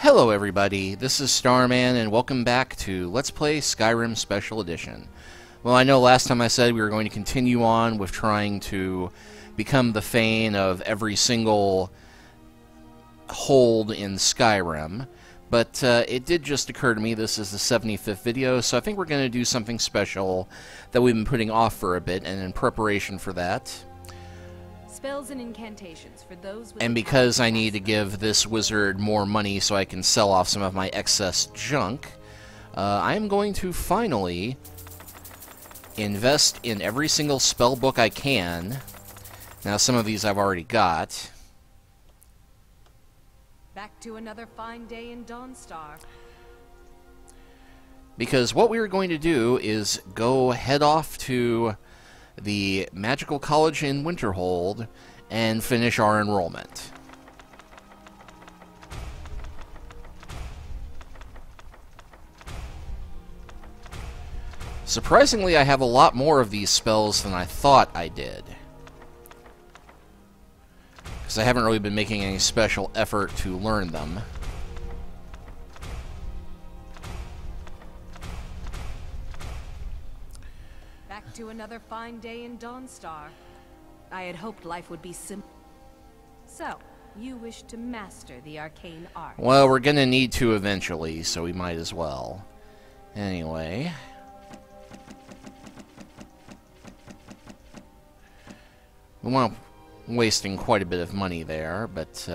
Hello everybody, this is Starman and welcome back to Let's Play Skyrim Special Edition. Well, I know last time I said we were going to continue on with trying to become the Thane of every single hold in Skyrim, but it did just occur to me this is the 75th video, so I think we're going to do something special that we've been putting off for a bit, and in preparation for that, spells and incantations for those with and because I need to give this wizard more money so I can sell off some of my excess junk, I am going to finally invest in every single spell book I can. Now, some of these I've already got. back to another fine day in Dawnstar. Because what we are going to do is go head off to the magical college in Winterhold and finish our enrollment. Surprisingly, I have a lot more of these spells than I thought I did, because I haven't really been making any special effort to learn them. Back to another fine day in Dawnstar. I had hoped life would be simple. So, you wish to master the arcane art. Well, we're gonna need to eventually, so we might as well. Anyway. Well, wasting quite a bit of money there, but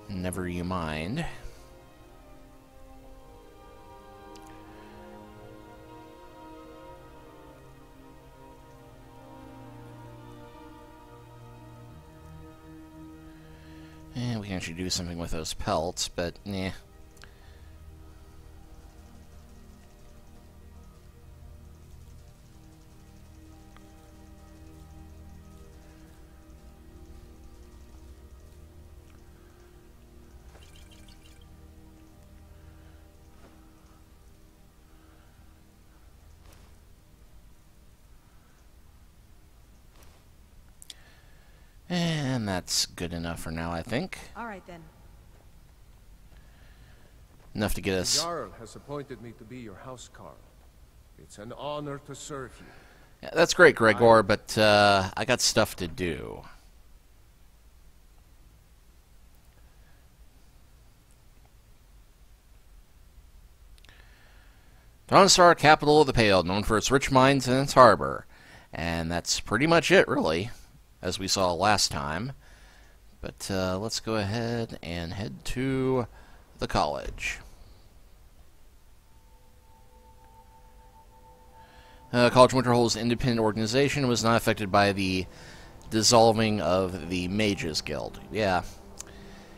never you mind. And we can actually do something with those pelts, but nah. And that's good enough for now, I think. All right then. Enough to get The us... Jarl has appointed me to be your housecarl. It's an honor to serve you. Yeah, that's great, Gregor, but I got stuff to do. Dawnstar, capital of the Pale, known for its rich mines and its harbor. And that's pretty much it, really, as we saw last time. But let's go ahead and head to the college. College of Winterhold is an independent organization and was not affected by the dissolving of the Mages Guild. Yeah.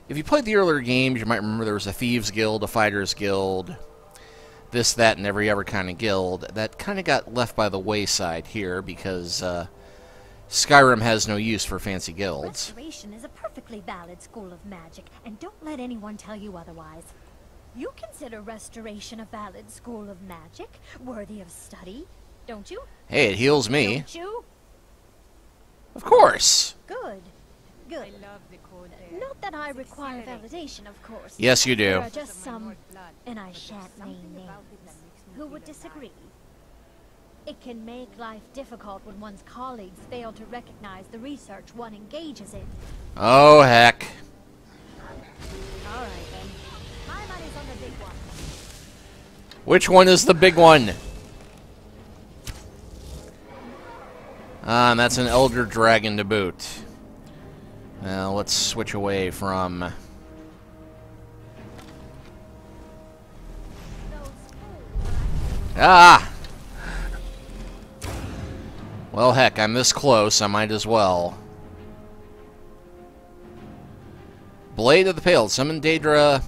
If you played the earlier games, you might remember there was a Thieves Guild, a Fighters Guild, this, that, and every other kind of guild. That kind of got left by the wayside here because Skyrim has no use for fancy guilds. Restoration is a perfectly valid school of magic, and don't let anyone tell you otherwise. You consider Restoration a valid school of magic, worthy of study, don't you? Hey, it heals me. Don't you? Of course. Good. Good. I love the code there. Not that I require validation, of course. Yes, you do. There are just some, and I shan't name names, who would disagree. It can make life difficult when one's colleagues fail to recognize the research one engages in. Oh, heck. All right, then. My money's on the big one. Which one is the big one? That's an Elder Dragon to boot. Now, let's switch away from... Ah! Well, heck, I'm this close, I might as well. Blade of the Pale, summon Daedra.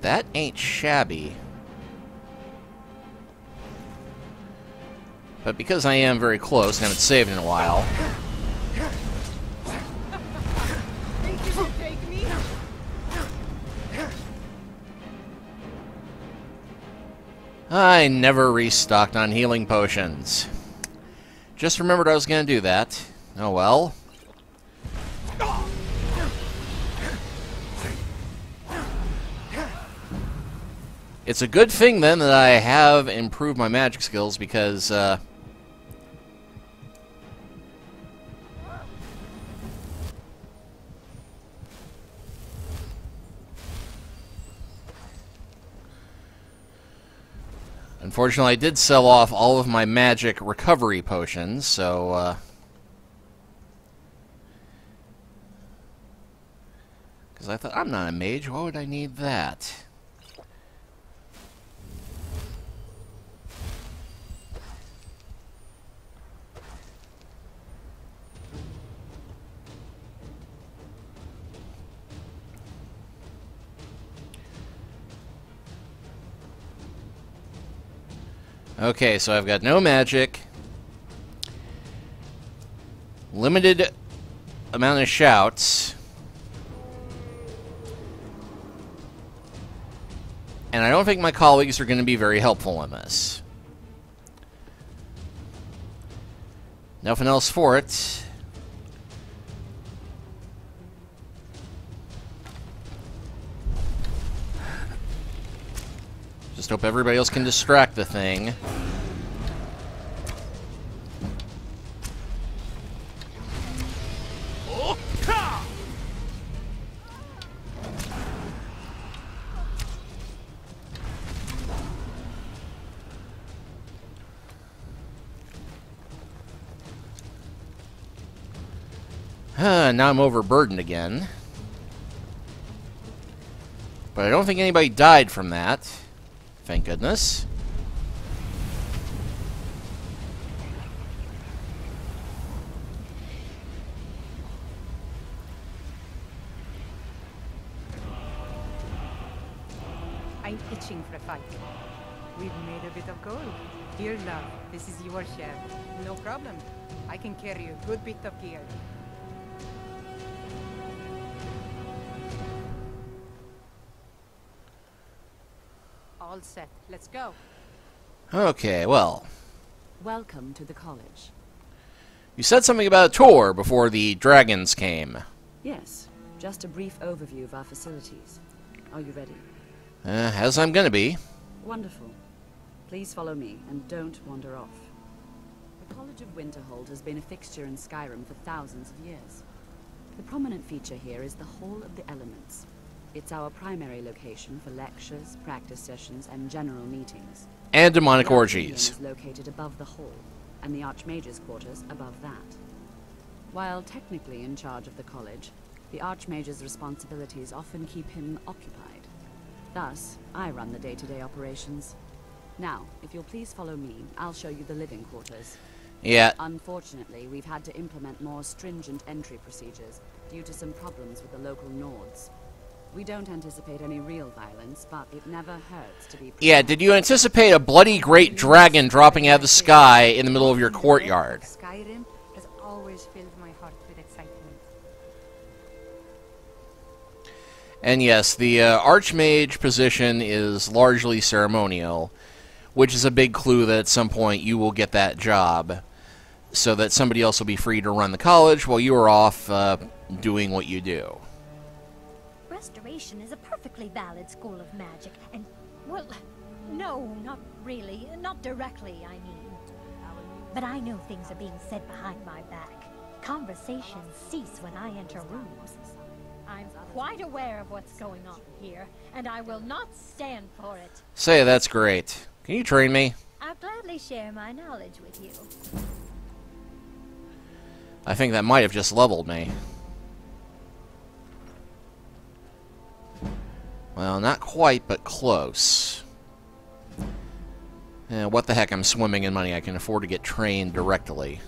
That ain't shabby. But because I am very close and haven't saved in a while... Think you can take me? I never restocked on healing potions. Just remembered I was going to do that. Oh well. It's a good thing, then, that I have improved my magic skills, because, unfortunately, I did sell off all of my magic recovery potions, so, because I thought, I'm not a mage, why would I need that? Okay, so I've got no magic, limited amount of shouts, and I don't think my colleagues are going to be very helpful in this. Nothing else for it. Just hope everybody else can distract the thing. Now I'm overburdened again. But I don't think anybody died from that. Thank goodness. I'm itching for a fight. We've made a bit of gold. Here, love. This is your share. No problem. I can carry a good bit of gear. All set. Let's go. Okay, well. Welcome to the college. You said something about a tour before the dragons came. Yes, just a brief overview of our facilities. Are you ready? As I'm gonna be. Wonderful. Please follow me, and don't wander off. The College of Winterhold has been a fixture in Skyrim for thousands of years. The prominent feature here is the Hall of the Elements. It's our primary location for lectures, practice sessions, and general meetings. And demonic The Archmage's orgies. is located above the hall, and the Archmage's quarters above that. While technically in charge of the college, the Archmage's responsibilities often keep him occupied. Thus, I run the day-to-day operations. Now, if you'll please follow me, I'll show you the living quarters. Yeah. Unfortunately, we've had to implement more stringent entry procedures due to some problems with the local Nords. We don't anticipate any real violence, but it never hurts to be prepared. Yeah, did you anticipate a bloody great dragon dropping out of the sky in the middle of your courtyard? Skyrim has always filled my heart with excitement. And yes, the Archmage position is largely ceremonial, which is a big clue that at some point you will get that job, so that somebody else will be free to run the college while you are off doing what you do. Restoration is a perfectly valid school of magic, and, well, no, not really. Not directly, I mean. But I know things are being said behind my back. Conversations cease when I enter rooms. I'm quite aware of what's going on here, and I will not stand for it. Say, that's great. Can you train me? I'll gladly share my knowledge with you. I think that might have just leveled me. Well, not quite, but close. What the heck, I'm swimming in money. I can afford to get trained directly.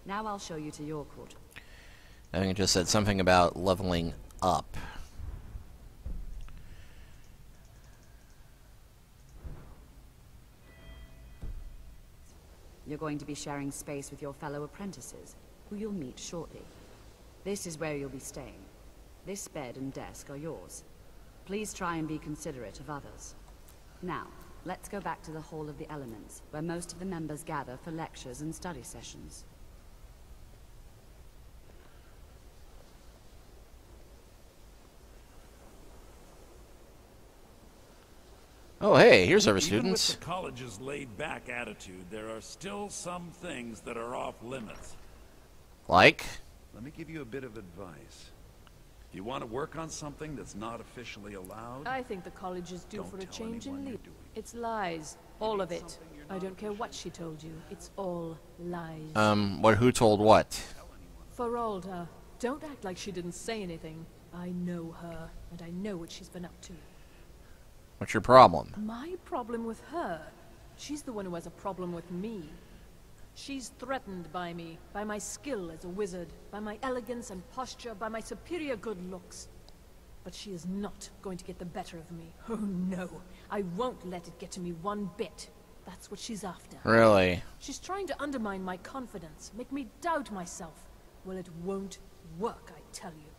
Now I'll show you to your quarter. I think it just said something about leveling up. You're going to be sharing space with your fellow apprentices, who you'll meet shortly. This is where you'll be staying. This bed and desk are yours. Please try and be considerate of others. Now, let's go back to the Hall of the Elements, where most of the members gather for lectures and study sessions. Oh, hey, here's our Even students. with the college's laid-back attitude, there are still some things that are off limits. Like? Let me give you a bit of advice. If you want to work on something that's not officially allowed, I think the college is due don't for a tell change anyone in you're leadership. doing it. It's lies. All of it. I don't care what she told you. It's all lies. Who told what? Feralda, don't act like she didn't say anything. I know her, and I know what she's been up to. What's your problem? My problem with her? She's the one who has a problem with me. She's threatened by me, by my skill as a wizard, by my elegance and posture, by my superior good looks. But she is not going to get the better of me. Oh no, I won't let it get to me one bit. That's what she's after. Really? She's trying to undermine my confidence, make me doubt myself. Well, it won't work, I tell you.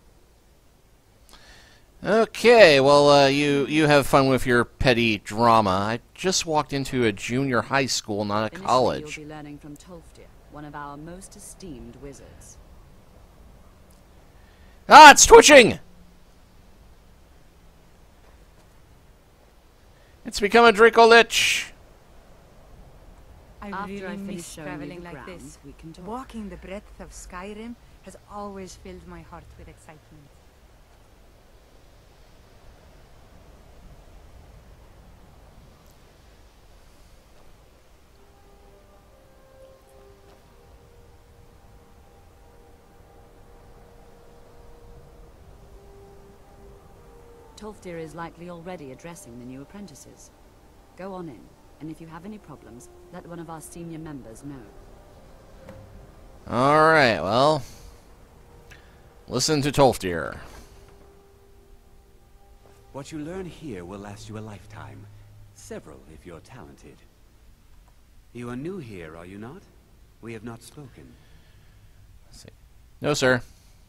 Okay, well, you have fun with your petty drama. I just walked into a junior high school, not a Initially, college. you'll be learning from Tolfdir, one of our most esteemed wizards. Ah, it's twitching! It's become a Draco-Lich! I After really I finish miss showing you traveling the like grounds, this. we can talk. Walking the breadth of Skyrim has always filled my heart with excitement. Tolfdir is likely already addressing the new apprentices. Go on in, and if you have any problems, let one of our senior members know. Alright, well... Listen to Tolfdir. What you learn here will last you a lifetime. Several, if you're talented. You are new here, are you not? We have not spoken. Let's see. No, sir.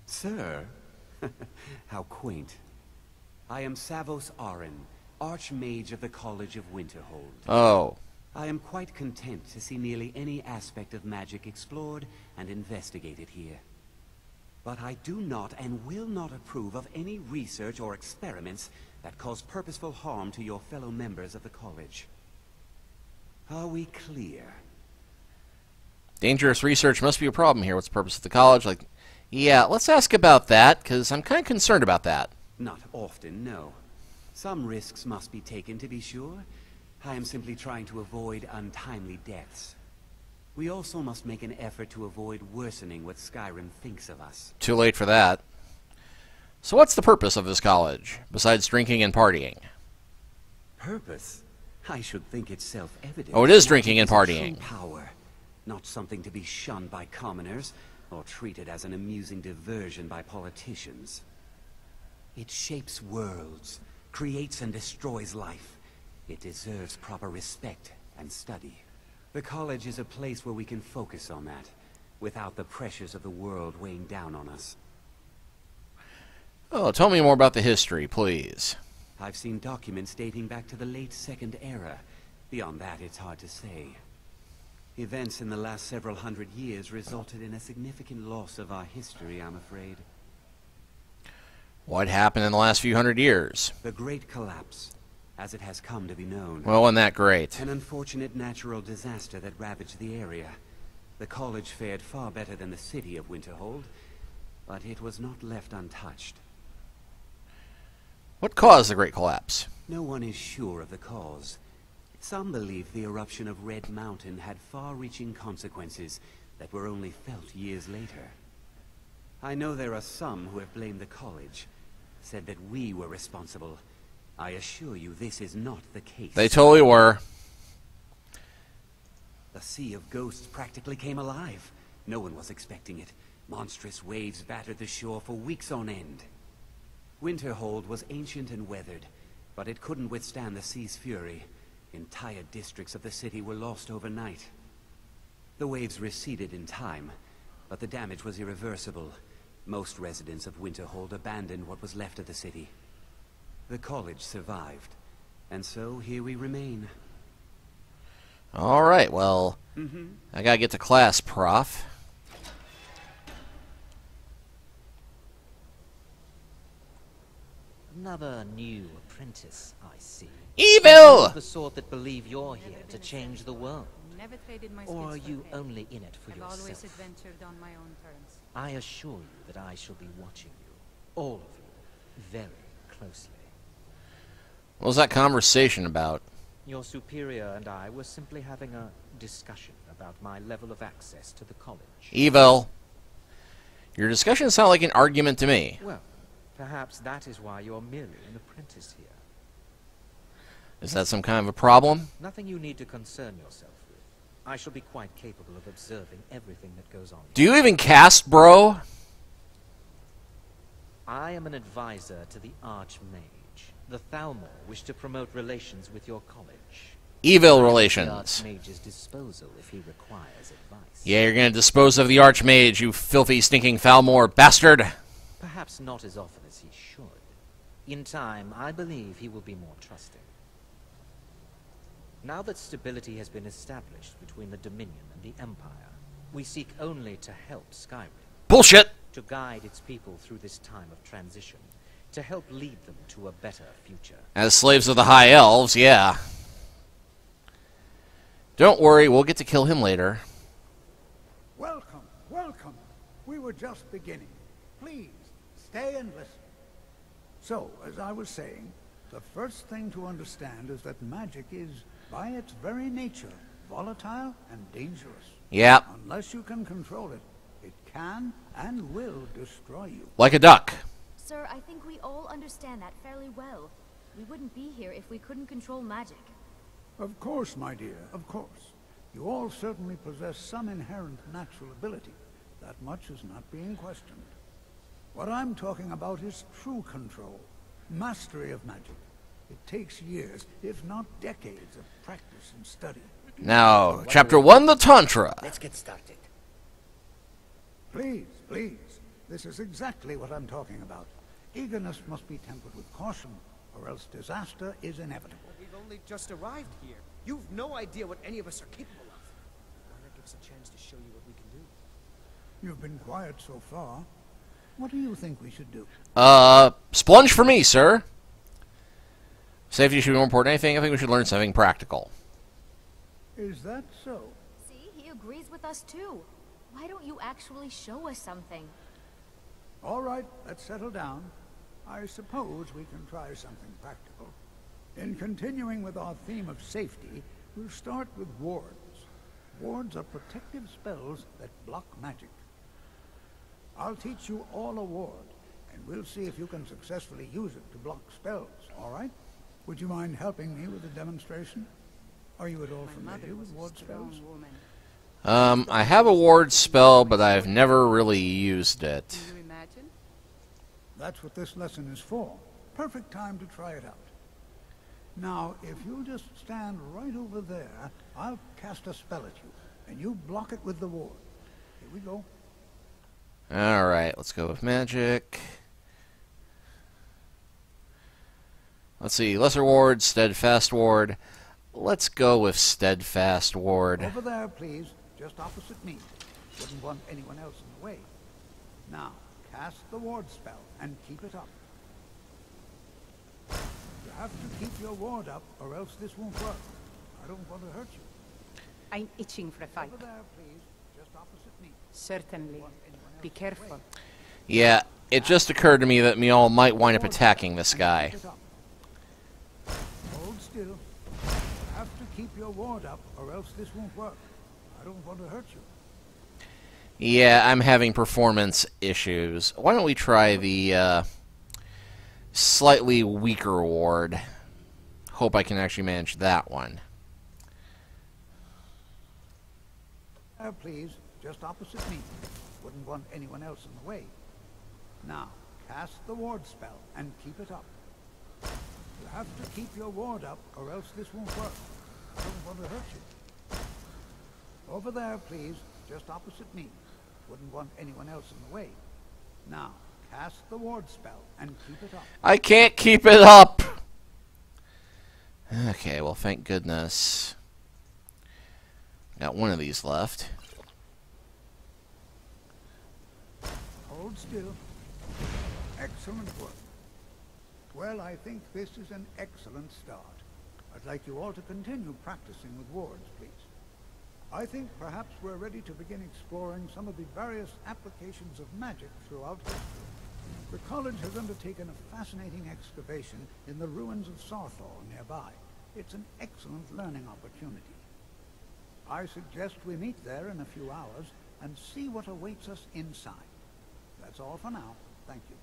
Sir? How quaint. I am Savos Arin, Archmage of the College of Winterhold. Oh. I am quite content to see nearly any aspect of magic explored and investigated here. But I do not and will not approve of any research or experiments that cause purposeful harm to your fellow members of the college. Are we clear? Dangerous research must be a problem here. What's the purpose of the college? Like, yeah, let's ask about that, because I'm kind of concerned about that. Not often, no. Some risks must be taken, to be sure. I am simply trying to avoid untimely deaths. We also must make an effort to avoid worsening what Skyrim thinks of us. Too late for that. So what's the purpose of this college, besides drinking and partying? Purpose? I should think it's self-evident. Oh, it is drinking and Magic is a partying. true power, not something to be shunned by commoners, or treated as an amusing diversion by politicians. It shapes worlds, creates and destroys life. It deserves proper respect and study. The college is a place where we can focus on that, without the pressures of the world weighing down on us. Oh, tell me more about the history, please. I've seen documents dating back to the late Second Era. Beyond that, it's hard to say. Events in the last several hundred years resulted in a significant loss of our history, I'm afraid. What happened in the last few hundred years? The Great Collapse, as it has come to be known. Well, wasn't that great? An unfortunate natural disaster that ravaged the area. The college fared far better than the city of Winterhold, but it was not left untouched. What caused the Great Collapse? No one is sure of the cause. Some believe the eruption of Red Mountain had far-reaching consequences that were only felt years later. I know there are some who have blamed the college, said that we were responsible. I assure you this is not the case. They totally were. The Sea of Ghosts practically came alive. No one was expecting it. Monstrous waves battered the shore for weeks on end. Winterhold was ancient and weathered, but it couldn't withstand the sea's fury. Entire districts of the city were lost overnight. The waves receded in time, but the damage was irreversible. Most residents of Winterhold abandoned what was left of the city. The college survived, and so here we remain. Alright, well, I gotta get to class, Prof. Another new apprentice, I see. Evil! Of the sort that believe you're here to change the world. Never traded my Or are skills for you pay. only in it for I've yourself? always adventured on my own terms. I assure you that I shall be watching you, all of you, very closely. What was that conversation about? Your superior and I were simply having a discussion about my level of access to the college. Evil. Your discussion sounded like an argument to me. Well, perhaps that is why you're merely an apprentice here. Is that some kind of a problem? Nothing you need to concern yourself with. I shall be quite capable of observing everything that goes on here. Do you even cast, bro? I am an advisor to the Archmage. The Thalmor wish to promote relations with your college. Evil The relations. Archmage's disposal if he requires advice. Yeah, you're gonna dispose of the Archmage, you filthy, stinking Thalmor bastard. Perhaps not as often as he should. In time, I believe he will be more trusting. Now that stability has been established between the Dominion and the Empire, we seek only to help Skyrim. Bullshit! To guide its people through this time of transition. To help lead them to a better future. As slaves of the High Elves, yeah. Don't worry, we'll get to kill him later. Welcome, welcome. We were just beginning. Please, stay and listen. So, as I was saying, the first thing to understand is that magic is, by its very nature, volatile and dangerous. Yep. Unless you can control it, it can and will destroy you. Like a duck. Sir, I think we all understand that fairly well. We wouldn't be here if we couldn't control magic. Of course, my dear, of course. You all certainly possess some inherent natural ability. That much is not being questioned. What I'm talking about is true control, mastery of magic. It takes years, if not decades, of practice and study. Now, Chapter 1, the Tantra. Let's get started. Please, please. This is exactly what I'm talking about. Eagerness must be tempered with caution, or else disaster is inevitable. We've only just arrived here. You've no idea what any of us are capable of. Why not give us a chance to show you what we can do? You've been quiet so far. What do you think we should do? Splunge for me, sir. Safety should be more important than anything. I think we should learn something practical. Is that so? See, he agrees with us too. Why don't you actually show us something? All right, let's settle down. I suppose we can try something practical. In continuing with our theme of safety, we'll start with wards. Wards are protective spells that block magic. I'll teach you all a ward, and we'll see if you can successfully use it to block spells, all right? Would you mind helping me with the demonstration? Are you at all familiar with ward spells? I have a ward spell, but I've never really used it. Can you imagine? That's what this lesson is for. Perfect time to try it out. Now, if you'll just stand right over there, I'll cast a spell at you, and you block it with the ward. Here we go. Alright, let's go with magic. Let's see, lesser ward, steadfast ward. Let's go with steadfast ward. Over there, please, just opposite me. Wouldn't want anyone else in the way. Now, cast the ward spell and keep it up. You have to keep your ward up, or else this won't work. I don't want to hurt you. I'm itching for a fight. Over there, please, just opposite me. Certainly. Be careful. Yeah, it just occurred to me that we all might wind up attacking this guy. Hold still. You have to keep your ward up, or else this won't work. I don't want to hurt you. Yeah, I'm having performance issues. Why don't we try the slightly weaker ward? Hope I can actually manage that one. Please, just opposite me. Wouldn't want anyone else in the way. Now, cast the ward spell and keep it up. You have to keep your ward up, or else this won't work. I don't want to hurt you. Over there, please, just opposite me. Wouldn't want anyone else in the way. Now, cast the ward spell and keep it up. I can't keep it up! Okay, well, thank goodness. Got one of these left. Hold still. Excellent work. Well, I think this is an excellent start. I'd like you all to continue practicing with wards, please. I think perhaps we're ready to begin exploring some of the various applications of magic throughout history. The college has undertaken a fascinating excavation in the ruins of Sarthal nearby. It's an excellent learning opportunity. I suggest we meet there in a few hours and see what awaits us inside. That's all for now. Thank you.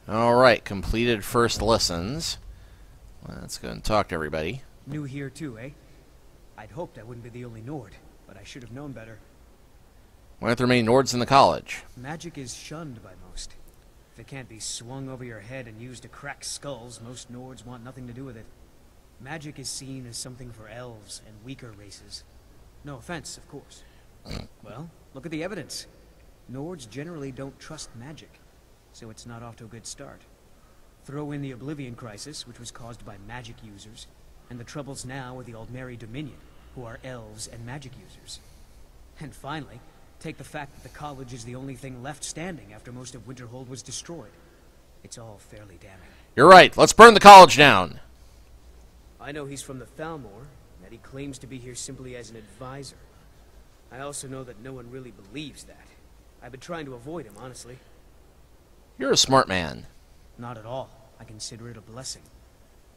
Alright, completed first lessons. Let's go and talk to everybody. New here too, eh? I'd hoped I wouldn't be the only Nord, but I should have known better. Why aren't there many Nords in the college? Magic is shunned by most. If it can't be swung over your head and used to crack skulls, most Nords want nothing to do with it. Magic is seen as something for elves and weaker races. No offense, of course. Well, look at the evidence. Nords generally don't trust magic, so it's not off to a good start. Throw in the Oblivion Crisis, which was caused by magic users, and the troubles now with the Aldmeri Dominion, who are elves and magic users. And finally, take the fact that the college is the only thing left standing after most of Winterhold was destroyed. It's all fairly damning. You're right. Let's burn the college down. I know he's from the Thalmor, and that he claims to be here simply as an advisor. I also know that no one really believes that. I've been trying to avoid him, honestly. You're a smart man. Not at all. I consider it a blessing.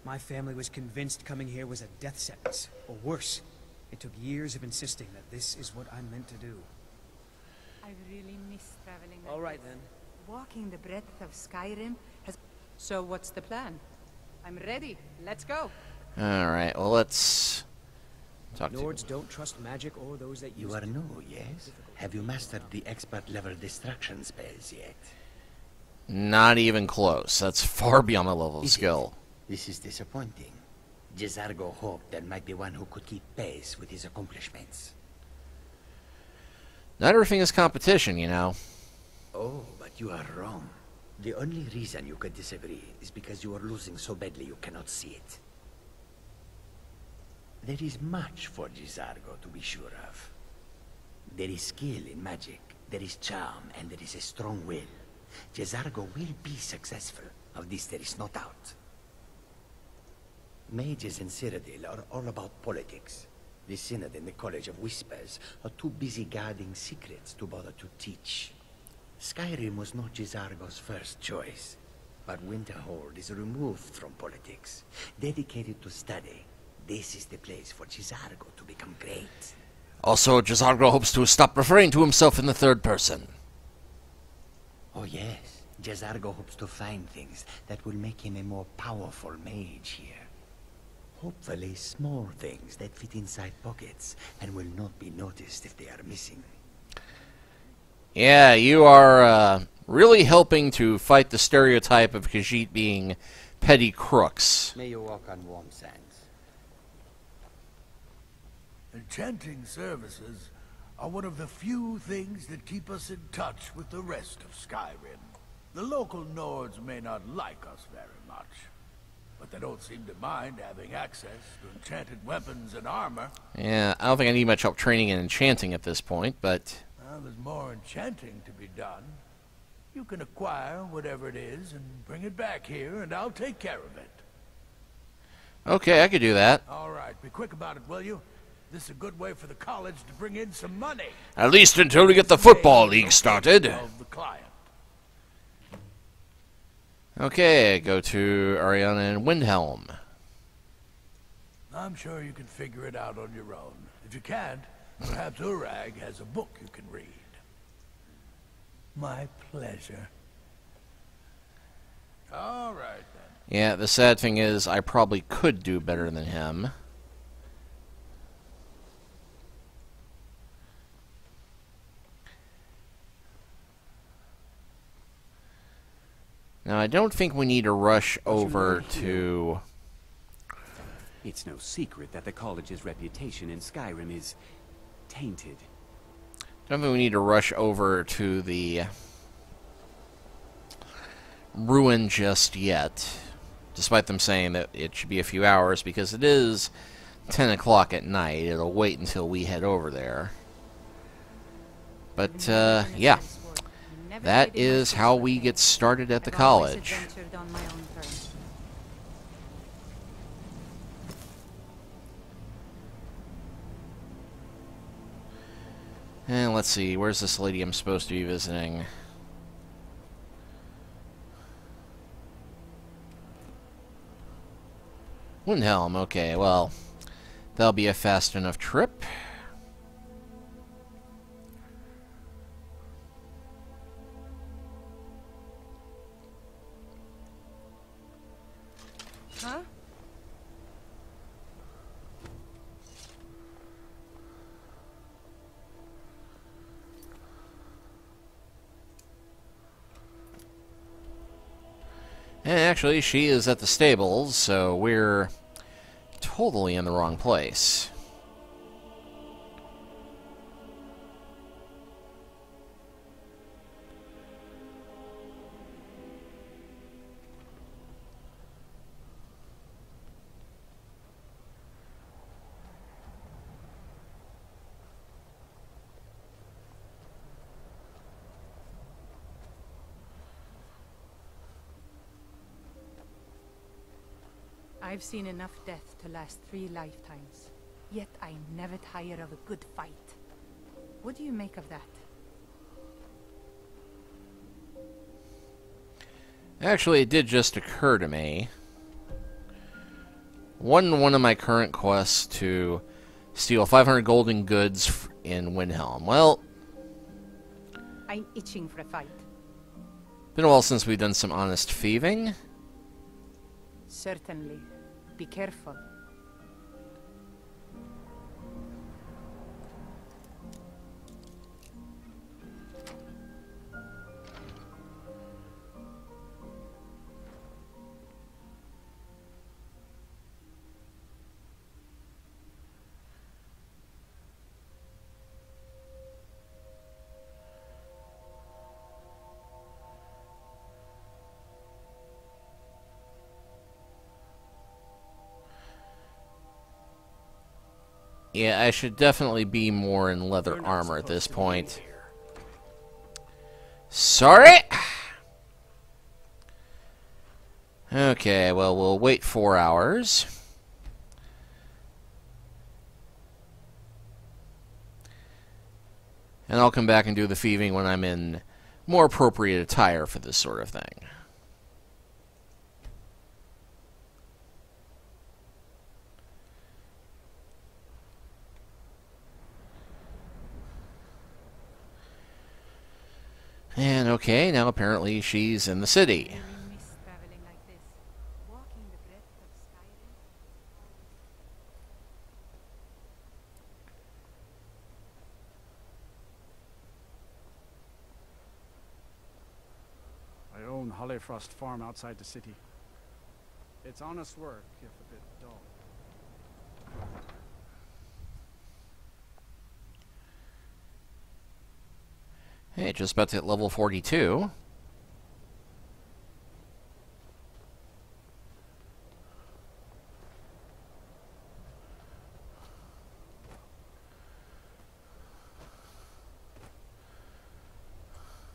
My family was convinced coming here was a death sentence, or worse. It took years of insisting that this is what I'm meant to do. I really miss traveling. All right, then. Walking the breadth of Skyrim has... So what's the plan? I'm ready. Let's go. Alright, well let's talk to... Nords don't trust magic or those that use You are it. new, yes? Have you mastered the expert-level distraction spells yet? Not even close. That's far beyond my level of skill. This is disappointing. Jezargo hoped there might be one who could keep pace with his accomplishments. Not everything is competition, you know. Oh, but you are wrong. The only reason you could disagree is because you are losing so badly you cannot see it. There is much for Jezargo to be sure of. There is skill in magic, there is charm, and there is a strong will. Jezargo will be successful. Of this there is no doubt. Mages in Cyrodiil are all about politics. The Synod and the College of Whispers are too busy guarding secrets to bother to teach. Skyrim was not Jezargo's first choice, but Winterhold is removed from politics, dedicated to study. This is the place for Jezargo to become great. Also, Jezargo hopes to stop referring to himself in the third person. Oh yes, Jezargo hopes to find things that will make him a more powerful mage here. Hopefully small things that fit inside pockets and will not be noticed if they are missing. Yeah, you are really helping to fight the stereotype of Khajiit being petty crooks. May you walk on warm sands. Enchanting services are one of the few things that keep us in touch with the rest of Skyrim. The local Nords may not like us very much, but they don't seem to mind having access to enchanted weapons and armor. Yeah, I don't think I need much help training and enchanting at this point, but... Well, there's more enchanting to be done. You can acquire whatever it is and bring it back here, and I'll take care of it. Okay, I could do that. All right, be quick about it, will you? This is a good way for the college to bring in some money. At least until we get the football league started. Of the client. Okay, go to Ariana and Windhelm. I'm sure you can figure it out on your own. If you can't, perhaps Urag has a book you can read. My pleasure. All right, then. Yeah, the sad thing is I probably could do better than him. Now, I don't think we need to rush over to... It's no secret that the college's reputation in Skyrim is tainted. I don't think we need to rush over to the ruin just yet, despite them saying that it should be a few hours, because it is 10 o'clock at night. It'll wait until we head over there. But, yeah. that is how we get started at the college. And let's see, where's this lady I'm supposed to be visiting? Windhelm, okay, well, that'll be a fast enough trip. Huh? And actually, she is at the stables, so we're totally in the wrong place. I've seen enough death to last 3 lifetimes. Yet I never tire of a good fight. What do you make of that? Actually, it did just occur to me. One of my current quests to steal 500 golden goods in Windhelm. Well, I'm itching for a fight. been a while since we've done some honest thieving. Certainly. Be careful. Yeah, I should definitely be more in leather armor at this point. Sorry! Okay, well, we'll wait 4 hours. And I'll come back and do the thieving when I'm in more appropriate attire for this sort of thing. And okay, now apparently she's in the city. I own Hollyfrost Farm outside the city. It's honest work, if a bit dull. Hey, just about to hit level 42.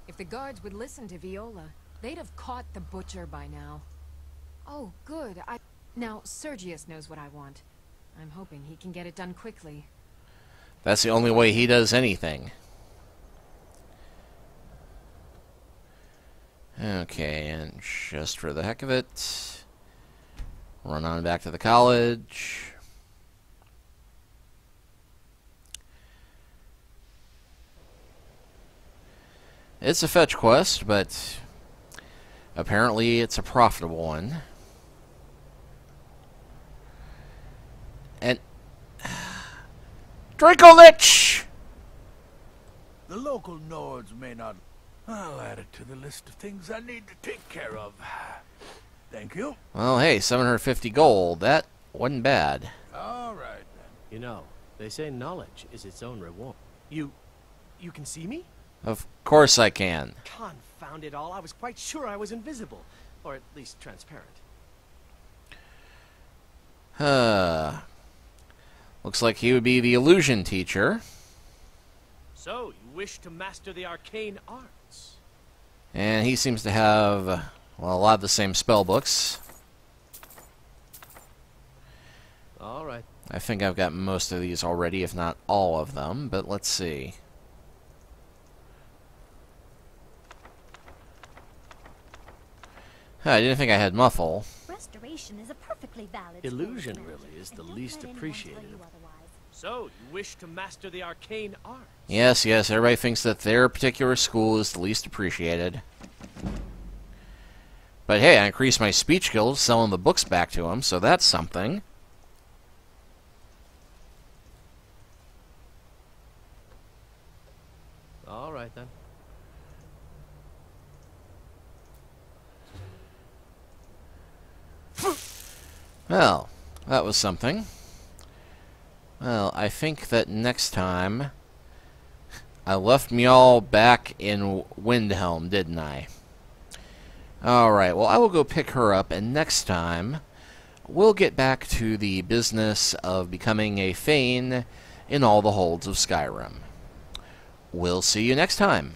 If the guards would listen to Viola, they'd have caught the butcher by now. Oh, good. Now, Sergius knows what I want. I'm hoping he can get it done quickly. That's the only way he does anything. Okay, and just for the heck of it, run on back to the college. It's a fetch quest, but apparently it's a profitable one. And Dracolich! The local Nords may not... I'll add it to the list of things I need to take care of. Thank you. Well, hey, 750 gold. That wasn't bad. All right, then. You know, they say knowledge is its own reward. You can see me? Of course I can. Confound it all, I was quite sure I was invisible. Or at least transparent. Looks like he would be the illusion teacher. So, you wish to master the arcane arts? And he seems to have, well, a lot of the same spell books. All right. I think I've got most of these already, if not all of them, but let's see. I didn't think I had Muffle. Restoration is a perfectly valid Illusion school of really magic, is the and don't least let anyone appreciated. tell you otherwise. So, you wish to master the arcane art? Yes, yes, everybody thinks that their particular school is the least appreciated. But hey, I increased my speech skills selling the books back to him, so that's something. All right, then. Well, that was something. Well, I think that next time I left me all back in Windhelm, didn't I? Alright, well, I will go pick her up, and next time we'll get back to the business of becoming a Thane in all the holds of Skyrim. We'll see you next time.